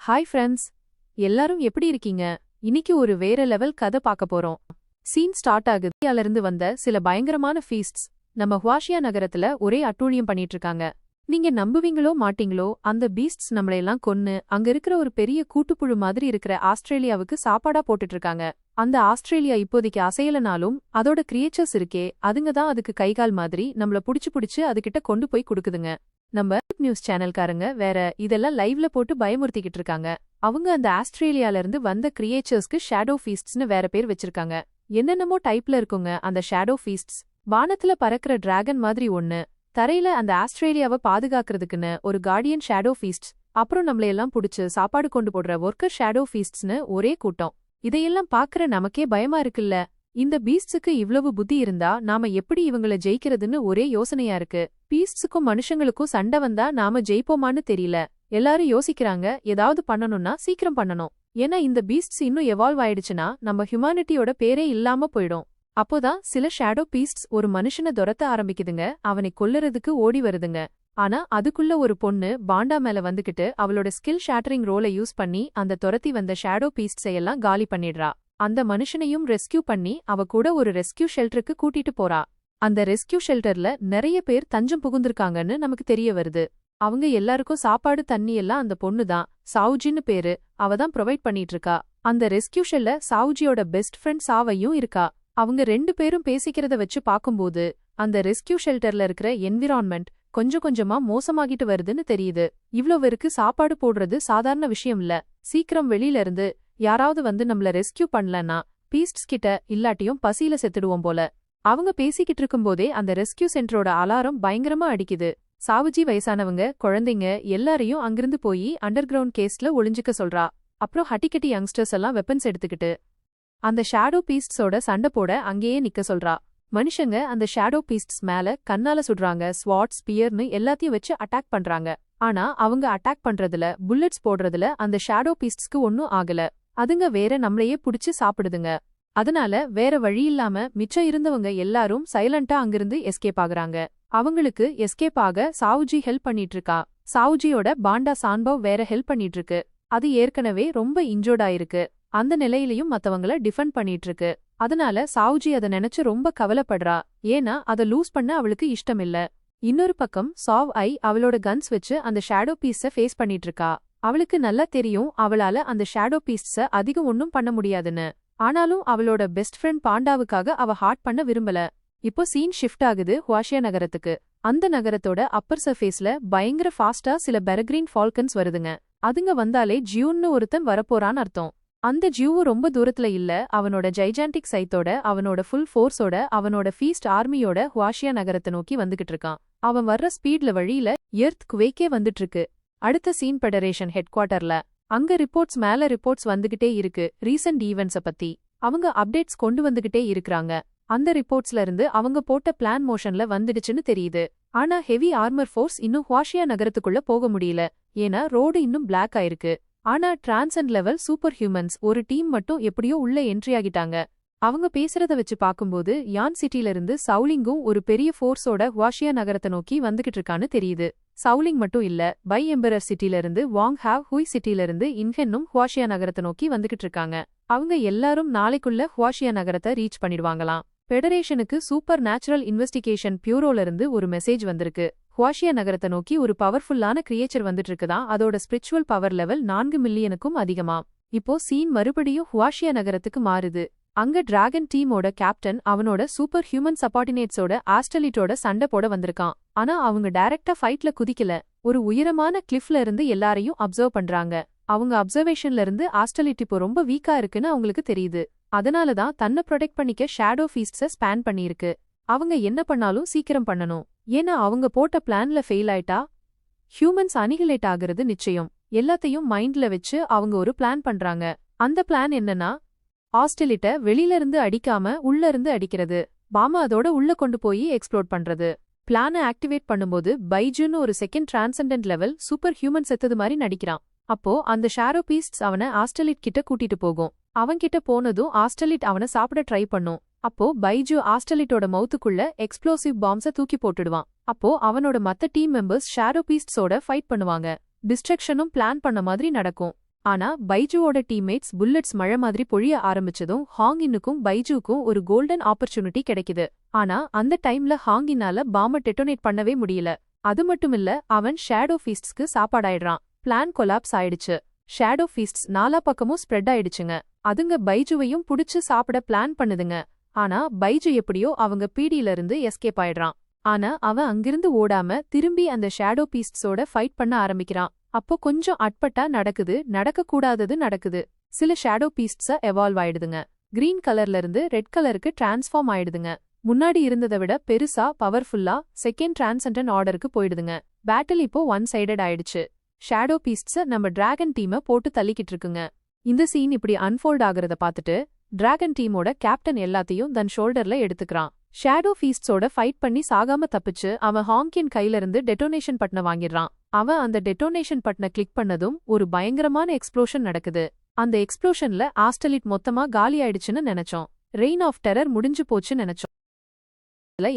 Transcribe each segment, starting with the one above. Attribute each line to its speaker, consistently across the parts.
Speaker 1: Hi friends, எல்லாரும் எப்படி இருக்கீங்க? இன்னைக்கு ஒரு வேற லெவல் கதை பார்க்க போறோம். சீன் ஸ்டார்ட் ஆகுது. இந்தியால வந்த சில பயங்கரமான ஃபீஸ்ட்ஸ் நம்ம ஹுவாஷியா நகரத்துல ஒரே அட்டூழியம் பண்ணிட்டு இருக்காங்க. நீங்க நம்புவீங்களோ மாட்டீங்களோ, அந்த பீஸ்ட்ஸ் நம்மளையெல்லாம் கொன்னு அங்க இருக்கிற ஒரு பெரிய கூட்டுப்புழு மாதிரி இருக்கிற ஆஸ்திரேலியாவுக்கு சாப்பாடா போட்டுட்டு இருக்காங்க. அந்த ஆஸ்திரேலியா இப்போதைக்கு அசையலனாலும் அதோட கிரியேச்சர்ஸ் இருக்கே, அதுங்க தான் அதுக்கு கைகால் மாதிரி நம்மள புடிச்சு அதுகிட்ட கொண்டு போய் கொடுக்குதுங்க. நம்ம நியூஸ் சேனல்காரங்க வேற இதெல்லாம் லைவ்ல போட்டு பயமுறுத்திக்கிட்டு இருக்காங்க. அவங்க அந்த ஆஸ்திரேலியால இருந்து வந்த கிரியேச்சர்ஸ்க்கு ஷேடோ ஃபீஸ்ட்ஸ்னு வேற பேர் வச்சிருக்காங்க. என்னென்னமோ டைப்ல இருக்குங்க அந்த ஷேடோ ஃபீஸ்ட்ஸ். வானத்துல பறக்கிற டிராகன் மாதிரி ஒண்ணு, தரையில அந்த ஆஸ்திரேலியாவை பாதுகாக்கிறதுக்குன்னு ஒரு கார்டியன் ஷேடோ ஃபீஸ்ட்ஸ், அப்புறம் நம்மளையெல்லாம் புடிச்சு சாப்பாடு கொண்டு போடுற ஒர்க்கர் ஷேடோ ஃபீஸ்ட்ஸ்னு ஒரே கூட்டம். இதையெல்லாம் பாக்குற நமக்கே பயமா இருக்குல்ல. இந்த பீஸ்ட்ஸுக்கு இவ்வளவு புத்தி இருந்தா நாம எப்படி இவங்கள ஜெயிக்கிறதுன்னு ஒரே யோசனையா இருக்கு. பீஸ்ட்ஸுக்கும் மனுஷங்களுக்கும் சண்டை வந்தா நாம ஜெயிப்போமான்னு தெரியல. எல்லாரும் யோசிக்கிறாங்க, ஏதாவது பண்ணணும்னா சீக்கிரம் பண்ணணும். ஏன்னா இந்த பீஸ்ட்ஸ் இன்னும் எவால்வ் ஆயிடுச்சுன்னா நம்ம ஹியூமானிட்டியோட பேரே இல்லாம போயிடும். அப்போதான் சில ஷேடோ பீஸ்ட்ஸ் ஒரு மனுஷனை துரத்த ஆரம்பிக்குதுங்க, அவனை கொல்லுறதுக்கு ஓடி வருதுங்க. ஆனா அதுக்குள்ள ஒரு பொண்ணு பாண்டா மேல வந்துகிட்டு அவளோட ஸ்கில் ஷேட்டரிங் ரோலை யூஸ் பண்ணி அந்த துரத்தி வந்த ஷேடோ பீஸ்ட்ஸை எல்லாம் காலி பண்ணிடுறா. அந்த மனுஷனையும் ரெஸ்கியூ பண்ணி அவ கூட ஒரு ரெஸ்கியூ ஷெல்டருக்கு கூட்டிட்டு போறா. அந்த ரெஸ்கியூ ஷெல்டர்ல நிறைய பேர் தஞ்சம் புகுந்திருக்காங்கன்னு நமக்கு தெரிய வருது. அவங்க எல்லாருக்கும் சாப்பாடு தண்ணி எல்லாம் அந்த பொண்ணுதான், சாவுஜின்னு பேரு, அவதான் ப்ரொவைட் பண்ணிட்டு இருக்கா. அந்த ரெஸ்கியூ ஷெல்ல சாவுஜியோட பெஸ்ட் ஃப்ரெண்ட் சாவையும் இருக்கா. அவங்க ரெண்டு பேரும் பேசிக்கிறத வச்சு பாக்கும்போது அந்த ரெஸ்கியூ ஷெல்டர்ல இருக்கிற என்விரான்மெண்ட் கொஞ்சம் கொஞ்சமா மோசமாகிட்டு வருதுன்னு தெரியுது. இவ்ளோவருக்கு சாப்பாடு போடுறது சாதாரண விஷயம் இல்ல. சீக்கிரம் வெளியில இருந்து யாராவது வந்து நம்மள ரெஸ்கியூ பண்ணலன்னா பீஸ்ட்ஸ் கிட்ட இல்லாட்டியும் பசியில செத்துடுவோம் போல. அவங்க பேசிக்கிட்டு இருக்கும்போதே அந்த ரெஸ்கியூ சென்டரோட அலாரம் பயங்கரமா அடிக்குது. சாவுஜி வயசானவங்க, குழந்தைங்க எல்லாரையும் அங்கிருந்து போய் அண்டர் கிரவுண்ட் கேஸ்ல ஒளிஞ்சுக்க சொல்றா. அப்புறம் ஹட்டிக்கட்டி யங்ஸ்டர்ஸ் எல்லாம் வெப்பன்ஸ் எடுத்துக்கிட்டு அந்த ஷேடோ பீஸ்ட்ஸோட சண்டை போட அங்கேயே நிக்க சொல்றா. மனுஷங்க அந்த ஷேடோ பீஸ்ட்ஸ் மேல கண்ணால சுடுறாங்க, ஸ்வாட் ஸ்பியர்னு எல்லாத்தையும் வச்சு அட்டாக் பண்றாங்க. ஆனா அவங்க அட்டாக் பண்றதுல, புல்லட்ஸ் போடுறதுல அந்த ஷேடோ பீஸ்ட்ஸ்க்கு ஒன்னும் ஆகல. அதுங்க வேற நம்மளையே புடிச்சு சாப்பிடுதுங்க. அதனால வேற வழியில்லாம மிச்சம் இருந்தவங்க எல்லாரும் சைலண்டா அங்கிருந்து எஸ்கேப் ஆகுறாங்க. அவங்களுக்கு எஸ்கேப் ஆக சாவுஜி ஹெல்ப் பண்ணிட்டு இருக்கா. சாவுஜியோட பாண்டா சான்பவ் வேற ஹெல்ப் பண்ணிட்டு இருக்கு. அது ஏற்கனவே ரொம்ப இன்ஜோர்ட் ஆயிருக்கு. அந்த நிலையிலையும் மத்தவங்கள டிஃபெண்ட் பண்ணிட்டு இருக்கு. அதனால சாவுஜி அத நினைச்சு ரொம்ப கவலைப்படுறா. ஏன்னா அத லூஸ் பண்ண அவளுக்கு இஷ்டம் இல்ல. இன்னொரு பக்கம் சாவ் அவளோட கன்ஸ் வச்சு அந்த ஷேடோ பீஸ ஃபேஸ் பண்ணிட்டு இருக்கா. அவளுக்கு நல்லா தெரியும் அவளால அந்த ஷேடோ பீஸ்ஸ அதிகம் ஒன்னும் பண்ண முடியாதுன்னு. ஆனாலும் அவளோட பெஸ்ட் ஃப்ரெண்ட் பாண்டாவுக்காக அவ ஹார்ட் பண்ண விரும்பல. இப்போ சீன் ஷிஃப்ட் ஆகுது ஹுவாஷியா நகரத்துக்கு. அந்த நகரத்தோட அப்பர் சர்ஃபேஸ்ல பயங்கர ஃபாஸ்டா சில பெரக்ரீன் ஃபால்கன்ஸ் வருதுங்க. அதுங்க வந்தாலே ஜியூன்னு ஒருத்தன் வரப்போறான்னு அர்த்தம். அந்த ஜியூவும் ரொம்ப தூரத்துல இல்ல. அவனோட ஜைஜாண்டிக் சைத்தோட, அவனோட ஃபுல் ஃபோர்ஸோட, அவனோட ஃபீஸ்ட் ஆர்மியோட ஹுவாஷியா நகரத்தை நோக்கி வந்துகிட்டு இருக்கான். அவன் வர்ற ஸ்பீட்ல வழியில எர்த் குவேக்கே வந்துட்டு இருக்கு. அடுத்த சீன் ஃபெடரேஷன் ஹெட் குவார்ட்டர்ல. அங்க ரிப்போர்ட்ஸ் மேல ரிப்போர்ட்ஸ் வந்துகிட்டே இருக்கு. ரீசன்ட் ஈவெண்ட்ஸ பத்தி அவங்க அப்டேட்ஸ் கொண்டு வந்துகிட்டே இருக்காங்க. அந்த ரிப்போர்ட்ஸ்ல இருந்து அவங்க போட்ட பிளான் மோஷன்ல வந்துடுச்சுன்னு தெரியுது. ஆனா ஹெவி ஆர்மர் ஃபோர்ஸ் இன்னும் ஹுவாஷியா நகரத்துக்குள்ள போக முடியல. ஏன்னா ரோடு இன்னும் பிளாக் ஆயிருக்கு. ஆனா டிரான்சென்ட் லெவல் சூப்பர் ஹியூமன்ஸ் ஒரு டீம் மட்டும் எப்படியோ உள்ள என்ட்ரி ஆகிட்டாங்க. அவங்க பேசுறத வச்சு பாக்கும்போது யான் சிட்டில இருந்து சவுலிங்கும் ஒரு பெரிய ஃபோர்ஸோட ஹுவாஷியா நகரத்தை நோக்கி வந்துகிட்டு இருக்கான்னு தெரியுது. சவுலிங் மட்டும் இல்ல, பை எம்பரர் சிட்டில இருந்து வாங் ஹாவ் ஹுய் சிட்டில இருந்து இன்ஹென்னும் ஹுவாஷியா நகரத்தை நோக்கி வந்துகிட்டு இருக்காங்க. அவங்க எல்லாரும் நாளைக்குள்ள ஹுவாஷியா நகரத்தை ரீச் பண்ணிடுவாங்களாம். ஃபெடரேஷனுக்கு சூப்பர் நேச்சுரல் இன்வெஸ்டிகேஷன் பியூரோல இருந்து ஒரு மெசேஜ் வந்திருக்கு. ஹுவாஷியா நகரத்தை நோக்கி ஒரு பவர்ஃபுல்லான கிரியேச்சர் வந்துட்டு இருக்குதான். அதோட ஸ்பிரிச்சுவல் பவர் லெவல் 4 மில்லியனுக்கும் அதிகமாம். இப்போ சீன் மறுபடியும் ஹுவாஷியா நகரத்துக்கு மாறுது. அங்க டிராகன் டீமோட கேப்டன் அவனோட சூப்பர் ஹியூமன் சப்பார்டினேட்ஸோட ஆஸ்டலிட்டோட சண்டை போட வந்திருக்கான். ஆனா அவங்க டைரக்டா ஃபைட்ல குதிக்கல. ஒரு உயரமான கிளிஃப்ல இருந்து எல்லாரையும் அப்சர்வ் பண்றாங்க. அவங்க அப்சர்வேஷன்ல இருந்து ஆஸ்டலிட் இப்போ ரொம்ப வீக்கா இருக்குன்னு அவங்களுக்கு தெரியுது. அதனாலதான் தன்னை ப்ரொடெக்ட் பண்ணிக்க ஷேடோ ஃபீஸ்ட்ஸ ஸ்பேன் பண்ணியிருக்கு. அவங்க என்ன பண்ணாலும் சீக்கிரம் பண்ணணும். ஏன்னா அவங்க போட்ட பிளான்ல ஃபெயில் ஆயிட்டா ஹியூமன்ஸ் அனிகிலேட் ஆகுறது நிச்சயம். எல்லாத்தையும் மைண்ட்ல வச்சு அவங்க ஒரு பிளான் பண்றாங்க. அந்த பிளான் என்னன்னா, ஆஸ்டலிட்ட வெளியில இருந்து அடிக்காம உள்ள இருந்து அடிக்கிறது. பாம அதோட உள்ள கொண்டு போய் எக்ஸ்ப்ளோர் பண்றது. பிளான ஆக்டிவேட் பண்ணும்போது பைஜுன்னு ஒரு second transcendent level super human செத்தது மாதிரி நடிக்கிறான். அப்போ அந்த ஷேடோ பீஸ்ட்ஸ் அவனை ஆஸ்டலிட் கிட்ட கூட்டிட்டு போகும். அவன்கிட்ட போனதும் ஆஸ்டலிட் அவனை சாப்பிட ட்ரை பண்ணும். அப்போ பைஜு ஆஸ்டலிட்டோட மவுத்துக்குள்ள எக்ஸ்ப்ளோசிவ் பாம்ஸ தூக்கி போட்டுடுவான். அப்போ அவனோட மத்த டீம் மெம்பர்ஸ் ஷேடோ பீஸ்ட்ஸோட ஃபைட் பண்ணுவாங்க. டிஸ்ட்ரக்ஷனும் பிளான் பண்ண மாதிரி நடக்கும். ஆனா பைஜுவோட டீம்மேட்ஸ் புல்லட்ஸ் மழை மாதிரி பொழிய ஆரம்பிச்சதும் ஹாங்கின்னுக்கும் பைஜுக்கும் ஒரு கோல்டன் ஆப்பர்ச்சுனிட்டி கிடைக்குது. ஆனா அந்த டைம்ல ஹாங்கினால பாம்ப டெட்டோனேட் பண்ணவே முடியல. அது மட்டுமில்ல, அவன் ஷேடோ ஃபீஸ்ட்ஸ்க்கு சாப்பாடாயிடுறான். பிளான் கொலாப்ஸ் ஆயிடுச்சு. ஷேடோ ஃபீஸ்ட்ஸ் நாலா பக்கமும் ஸ்ப்ரெட் ஆயிடுச்சுங்க. அதுங்க பைஜுவையும் புடிச்சு சாப்பிட பிளான் பண்ணுதுங்க. ஆனா பைஜு எப்படியோ அவங்க பீடியில இருந்து எஸ்கேப் ஆயிடுறான். ஆனா அவன் அங்கிருந்து ஓடாம திரும்பி அந்த ஷேடோ பீஸ்ட்ஸோட ஃபைட் பண்ண ஆரம்பிக்கிறான். அப்போ கொஞ்சம் அட்பட்டா நடக்குது, நடக்கக்கூடாதது நடக்குது. சில ஷேடோ பீஸ்ட்ஸ எவால்வ் ஆயிடுதுங்க. கிரீன் கலர்ல இருந்து ரெட் கலருக்கு டிரான்ஸ்ஃபார்ம் ஆயிடுதுங்க. முன்னாடி இருந்ததை விட பெருசா பவர்ஃபுல்லா செகண்ட் டிரான்சென்டன்ட் ஆர்டருக்கு போயிடுதுங்க. பேட்டில் இப்போ ஒன் சைடட் ஆயிடுச்சு. ஷேடோ பீஸ்ட்ஸ நம்ம டிராகன் டீமை போட்டு தள்ளிக்கிட்டு இருக்குங்க. இந்த சீன் இப்படி அன்ஃபோல்ட் ஆகுறத பார்த்துட்டு டிராகன் டீமோட கேப்டன் எல்லாத்தையும் தன் ஷோல்டர்ல எடுத்துக்கிறான். ஷேடோ ஃபீஸ்ட்ஸோட ஃபைட் பண்ணி சாகாம தப்பிச்சு அவன் ஹாங்கின் கையில இருந்து டெட்டோனேஷன் பட்டனை வாங்கிடுறான். அவன் அந்த டெட்டோனேஷன் பட்டனை கிளிக் பண்ணதும் ஒரு பயங்கரமான எக்ஸ்ப்ளோஷன் நடக்குது. அந்த எக்ஸ்ப்ளோஷன்ல ஆஸ்டலிட் மொத்தமா காலி ஆயிடுச்சுன்னு நினைச்சோம். ரெயின் ஆஃப் டெரர் முடிஞ்சு போச்சுன்னு நினைச்சோம்.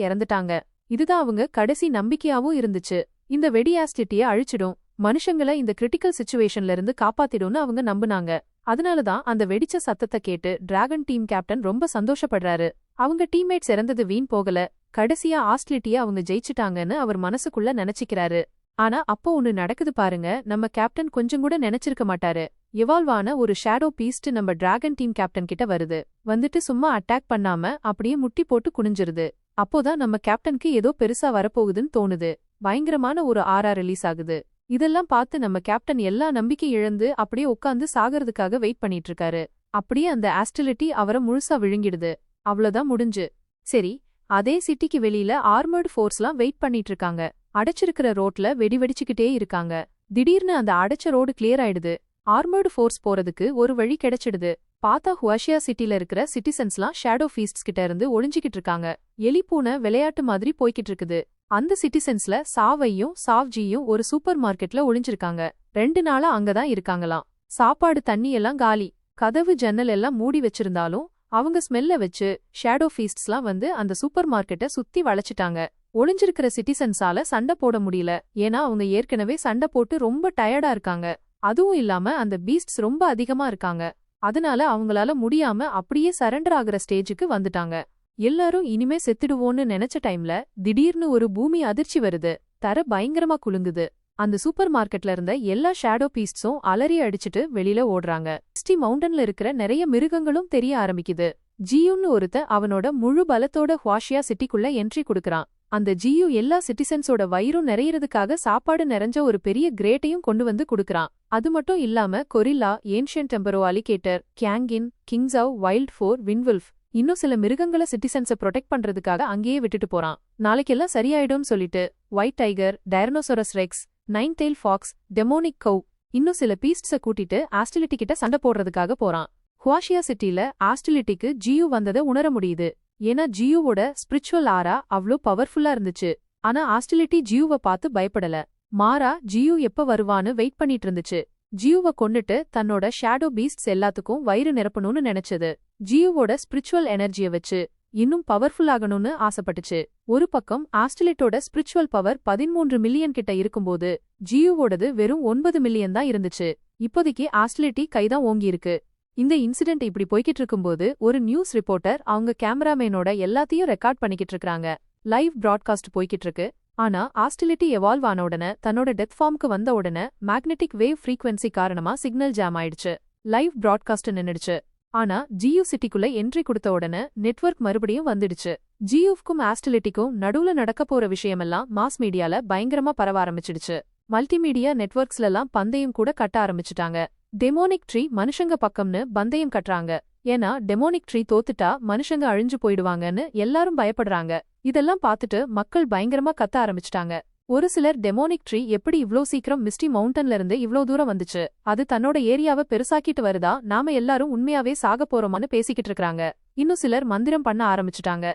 Speaker 1: இறந்துட்டாங்க. இதுதான் அவங்க கடைசி நம்பிக்கையாவும் இருந்துச்சு. இந்த வெடி ஆஸ்டிட்டிய அழிச்சிடும், மனுஷங்களை இந்த கிரிட்டிக்கல் சிச்சுவேஷன்ல இருந்து காப்பாத்திடும்னு அவங்க நம்புனாங்க. அதனாலதான் அந்த வெடிச்ச சத்தத்தை கேட்டு டிராகன் டீம் கேப்டன் ரொம்ப சந்தோஷப்படுறாரு. அவங்க டீம்மேட்ஸ் இறந்தது வீண் போகல, கடைசியா ஆஸ்டிலிட்டிய அவங்க ஜெயிச்சிட்டாங்கன்னு அவர் மனசுக்குள்ள நினைச்சுக்கிறாரு. ஆனா அப்போ ஒன்னு நடக்குது பாருங்க. நம்ம கேப்டன் கொஞ்சம் கூட நினைச்சிருக்க மாட்டாரு. எவால்வான ஒரு ஷேடோ பீஸ்ட் நம்ம டிராகன் டீம் கேப்டன் கிட்ட வருது. வந்துட்டு சும்மா அட்டாக் பண்ணாம அப்படியே முட்டி போட்டு குனிஞ்சிருது. அப்போதான் நம்ம கேப்டனுக்கு ஏதோ பெருசா வரப்போகுதுன்னு தோணுது. பயங்கரமான ஒரு ஆரா ரிலீஸ் ஆகுது. இதெல்லாம் பார்த்து நம்ம கேப்டன் எல்லா நம்பிக்கை இழந்து அப்படியே உட்காந்து சாகிறதுக்காக வெயிட் பண்ணிட்டு இருக்காரு. அப்படியே அந்த ஆஸ்டிலிட்டி அவரை முழுசா விழுங்கிடுது. அவ்வளவுதான் முடிஞ்சு. சரி, அதே சிட்டிக்கு வெளியில ஆர்மர்டு ஃபோர்ஸ்லாம் வெயிட் பண்ணிட்டு இருக்காங்க. அடைச்சிருக்கிற ரோட்ல வெடி வெடிச்சுக்கிட்டே இருக்காங்க. திடீர்னு அந்த அடைச்ச ரோடு கிளியர் ஆயிடுது. ஆர்மர்டு ஃபோர்ஸ் போறதுக்கு ஒரு வழி கிடைச்சிடுது. பார்த்தா ஹுவாஷியா சிட்டில இருக்கிற சிட்டிசன்ஸ்லாம் ஷேடோ ஃபீஸ்ட்ஸ் கிட்ட இருந்து ஒளிஞ்சிக்கிட்டு இருக்காங்க. எலிப்பூனை விளையாட்டு மாதிரி போய்கிட்டு இருக்குது. அந்த சிட்டிசன்ஸ்ல சாவையும் சாவ்ஜியும் ஒரு சூப்பர் மார்க்கெட்ல ஒளிஞ்சிருக்காங்க. 2 நாளா அங்கதான் இருக்காங்களாம். சாப்பாடு தண்ணி எல்லாம் காலி. கதவு ஜன்னல் எல்லாம் மூடி வச்சிருந்தாலும் அவங்க ஸ்மெல்ல வச்சு ஷேடோ ஃபீஸ்ட்ஸ்லாம் வந்து அந்த சூப்பர் மார்க்கெட்டை சுத்தி வளைச்சிட்டாங்க. ஒளிஞ்சிருக்கிற சிட்டிசன்ஸால சண்டை போட முடியல. ஏன்னா அவங்க ஏற்கனவே சண்டை போட்டு ரொம்ப டயர்டா இருக்காங்க. அதுவும் இல்லாம அந்த பீஸ்ட்ஸ் ரொம்ப அதிகமா இருக்காங்க. அதனால அவங்களால முடியாம அப்படியே சரண்டர் ஆகுற ஸ்டேஜுக்கு வந்துட்டாங்க. எல்லாரும் இனிமே செத்துடுவோன்னு நினைச்ச டைம்ல திடீர்னு ஒரு பூமி அதிர்ச்சி வருது. தர பயங்கரமா குலுங்குது. அந்த சூப்பர் மார்க்கெட்ல இருந்த எல்லா ஷேடோ பீஸ்ட்ஸும் அலறி அடிச்சுட்டு வெளியில ஓடுறாங்க. மிஸ்டி மவுண்டன்ல இருக்கிற நிறைய மிருகங்களும் தெரிய ஆரம்பிக்குது. ஜியூன்னு ஒருத்த அவனோட முழு பலத்தோட ஹுவாஷியா சிட்டிக்குள்ள என்ட்ரி கொடுக்கறான். அந்த ஜியூ எல்லா சிட்டிசன்ஸோட வயிறும் நிறையறதுக்காக சாப்பாடு நிறைஞ்ச ஒரு பெரிய கிரேட்டையும் கொண்டு வந்து கொடுக்கறான். அது மட்டும் இல்லாம கொரில்லா, ஏன்ஷியன்ட் டெம்பரோ அலிகேட்டர், கேங்கின், கிங்ஸவ், வைல்ட் ஃபோர், வின்வுல்ஃப் இன்னும் சில மிருகங்களை சிட்டிசன்ஸை ப்ரொடெக்ட் பண்றதுக்காக அங்கேயே விட்டுட்டு போறான். நாளைக்கெல்லாம் சரியாயிடும்னு சொல்லிட்டு white tiger, tyrannosaurus rex, nine tail fox, demonic cow இன்னும் சில பீஸ்ட்ஸை கூட்டிட்டு ஆஸ்டிலிட்டி கிட்ட சண்டை போடுறதுக்காக போறான். ஹுவாஷியா சிட்டில ஆஸ்டிலிட்டிக்கு ஜியூ வந்ததை உணர முடியுது. ஏன்னா ஜியூவோட ஸ்பிரிச்சுவல் ஆரா அவ்ளோ பவர்ஃபுல்லா இருந்துச்சு. ஆனா ஆஸ்டிலிட்டி ஜியூவை பார்த்து பயப்படல. மாறா ஜியூ எப்ப வருவான்னு வெயிட் பண்ணிட்டு இருந்துச்சு. ஜியூவை கொன்னுட்டு தன்னோட ஷேடோ பீஸ்ட்ஸ் எல்லாத்துக்கும் வயிறு நிரப்பணும்னு நினைச்சது. ஜியூவோட ஸ்பிரிச்சுவல் எனர்ஜியை வச்சு இன்னும் பவர்ஃபுல் ஆகணும்னு ஆசைப்பட்டுச்சு. ஒரு பக்கம் ஆஸ்டிலிட்டோட ஸ்பிரிச்சுவல் பவர் 13 மில்லியன் கிட்ட இருக்கும்போது ஜியூவோடது வெறும் 9 மில்லியன் தான் இருந்துச்சு. இப்போதைக்கு ஆஸ்டிலிட்டி கைதான் ஓங்கியிருக்கு. இந்த இன்சிடென்ட் இப்படி போய்கிட்டு இருக்கும்போது ஒரு நியூஸ் ரிப்போர்ட்டர் அவங்க கேமராமேனோட எல்லாத்தையும் ரெக்கார்ட் பண்ணிக்கிட்டு இருக்காங்க. லைவ் பிராட்காஸ்ட் போய்கிட்டு இருக்கு. ஆனா ஆஸ்டிலிட்டி எவால்வ் ஆன உடனே தன்னோட டெத் ஃபார்முக்கு வந்த உடனே மேக்னெட்டிக் வேவ் ஃப்ரீக்வன்சி காரணமா சிக்னல் ஜாம் ஆயிடுச்சு. லைவ் பிராட்காஸ்ட் நின்னுடுச்சு. ஆனா ஜியூ சிட்டிக்குள்ள என்ட்ரி கொடுத்த உடனே நெட்வொர்க் மறுபடியும் வந்துடுச்சு. ஜியூவுக்கும் ஆஸ்டிலிட்டிக்கும் நடுவுல நடக்க போற விஷயமெல்லாம் மாஸ் மீடியால பயங்கரமா பரவ ஆரம்பிச்சிடுச்சு. மல்டிமீடியா நெட்வொர்க்ஸ்லாம் பந்தயம் கூட கட்ட ஆரம்பிச்சுட்டாங்க. டெமோனிக் ட்ரீ மனுஷங்க பக்கம்னு பந்தயம் கட்டுறாங்க. ஏன்னா டெமோனிக் ட்ரீ தோத்துட்டா மனுஷங்க அழிஞ்சு போயிடுவாங்கன்னு எல்லாரும் பயப்படுறாங்க. இதெல்லாம் பார்த்துட்டு மக்கள் பயங்கரமா கத்த ஆரம்பிச்சிட்டாங்க. ஒரு சிலர் டெமோனிக் ட்ரீ எப்படி இவ்ளோ சீக்கிரம் மிஸ்டி மவுண்டன்ல இருந்து இவ்ளோ தூரம் வந்துச்சு, அது தன்னோட ஏரியாவை பெருசாக்கிட்டு வருதா, நாம எல்லாரும் உண்மையாவே சாக போறோமான்னு பேசிக்கிட்டு இருக்காங்க. இன்னும் சிலர் மந்திரம் பண்ண ஆரம்பிச்சுட்டாங்க.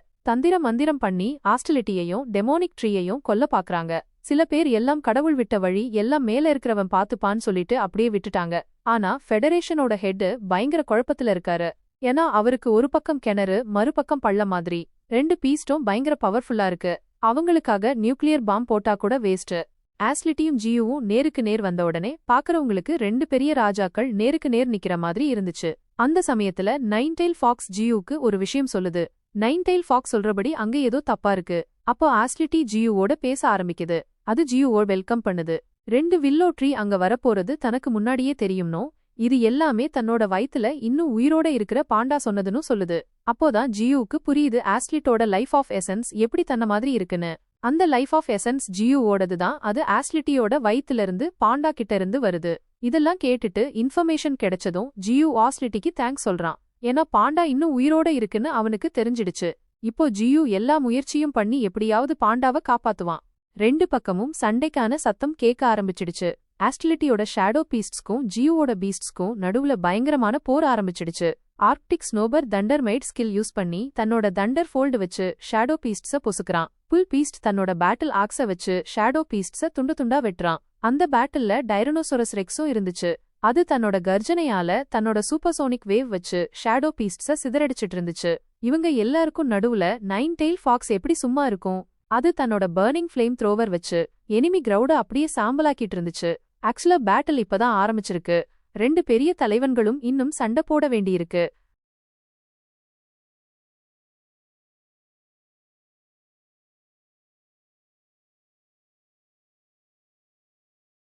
Speaker 1: மந்திரம் பண்ணி ஆஸ்டிலிட்டியையும் டெமோனிக் ட்ரீயையும் கொல்ல பாக்குறாங்க. சில பேர் எல்லாம் கடவுள் விட்ட வழி, எல்லாம் மேல இருக்கிறவன் பாத்துப்பான்னு சொல்லிட்டு அப்படியே விட்டுட்டாங்க. ஆனா ஃபெடரேஷனோட ஹெட் பயங்கர குழப்பத்துல இருக்காரு. ஏன்னா அவருக்கு ஒரு பக்கம் கிணறு, மறுபக்கம் பள்ளம் மாதிரி 2 பீஸ்டும் பயங்கர பவர்ஃபுல்லா இருக்கு. அவங்களுக்காக நியூக்ளியர் பாம் போட்டா கூட வேஸ்ட். ஆஸ்லிட்டியும் ஜியூவும் நேருக்கு நேர் வந்த உடனே பாக்குறவங்களுக்கு ரெண்டு பெரிய ராஜாக்கள் நேருக்கு நேர் நிக்கிற மாதிரி இருந்துச்சு. அந்த சமயத்துல நைன்டெயில் ஃபாக்ஸ் ஜியூக்கு ஒரு விஷயம் சொல்லுது. நைன்டெயில் ஃபாக்ஸ் சொல்றபடி அங்க ஏதோ தப்பா இருக்கு. அப்போ ஆஸ்லிட்டி ஜியூவோட பேச ஆரம்பிக்குது. அது ஜியூவோட வெல்கம் பண்ணுது. ரெண்டு வில்லோ ட்ரீ அங்க வரப்போறது தனக்கு முன்னாடியே தெரியும்னோ, இது எல்லாமே தன்னோட வயித்துல இன்னும் உயிரோட இருக்கிற பாண்டா சொன்னதுன்னு சொல்லுது. அப்போதான் ஜியூக்கு புரியுது ஆஸ்லிட்டோட லைஃப் ஆஃப் எசன்ஸ் எப்படி தன்ன மாதிரி இருக்குன்னு. அந்த லைஃப் ஆஃப் எசன்ஸ் ஜியூவோடது தான். அது ஆஸ்லிட்டியோட வயித்துல இருந்து பாண்டா கிட்ட இருந்து வருது. இதெல்லாம் கேட்டுட்டு இன்ஃபர்மேஷன் கிடைச்சதும் ஜியூ ஆஸ்லிட்டிக்கு தேங்க்ஸ் சொல்றான். ஏன்னா பாண்டா இன்னும் உயிரோட இருக்குன்னு அவனுக்கு தெரிஞ்சிடுச்சு. இப்போ ஜியூ எல்லா முயற்சியும் பண்ணி எப்படியாவது பாண்டாவை காப்பாத்துவான். ரெண்டு பக்கமும் சண்டைக்கான சத்தம் கேட்க ஆரம்பிச்சிடுச்சு. ஆஸ்லிட்டியோட ஷேடோ பீஸ்ட்ஸ்க்கும் ஜியூவோட பீஸ்ட்ஸ்க்கும் நடுவுல பயங்கரமான போர் ஆரம்பிச்சிடுச்சு. ஆர்க்டிக் ஸ்னோபர் தண்டர் மைட் ஸ்கில் யூஸ் பண்ணி தன்னோட தண்டர் ஃபோல்டு வச்சு ஷேடோ பீஸ்ட்ஸ பொசுக்குறான். புல் பீஸ்ட் தன்னோட பேட்டில் ஆக்ஸ வச்சு ஷேடோ பீஸ்ட்ஸ துண்டு துண்டா வெட்டுறான். அந்த பேட்டில்ல டைரனோசோரஸ் ரெக்ஸும் இருந்துச்சு. அது தன்னோட கர்ஜனையால தன்னோட சூப்பர்சோனிக் வேவ் வச்சு ஷேடோ பீஸ்ட்ஸ சிதறடிச்சிட்டு இருந்துச்சு. இவங்க எல்லாருக்கும் நடுவுல நைன்டெயில் ஃபாக்ஸ் எப்படி சும்மா இருக்கும்? அது தன்னோட பர்னிங் ஃப்ளேம் த்ரோவர் வச்சு எனிமி கிரவுட அப்படியே சாம்பலாக்கிட்டு இருந்துச்சு. ஆக்சுவலா பேட்டில் இப்பதான் ஆரம்பிச்சிருக்கு. ரெண்டு பெரிய தலைவன்களும் இன்னும் சண்டை போட வேண்டியிருக்கு.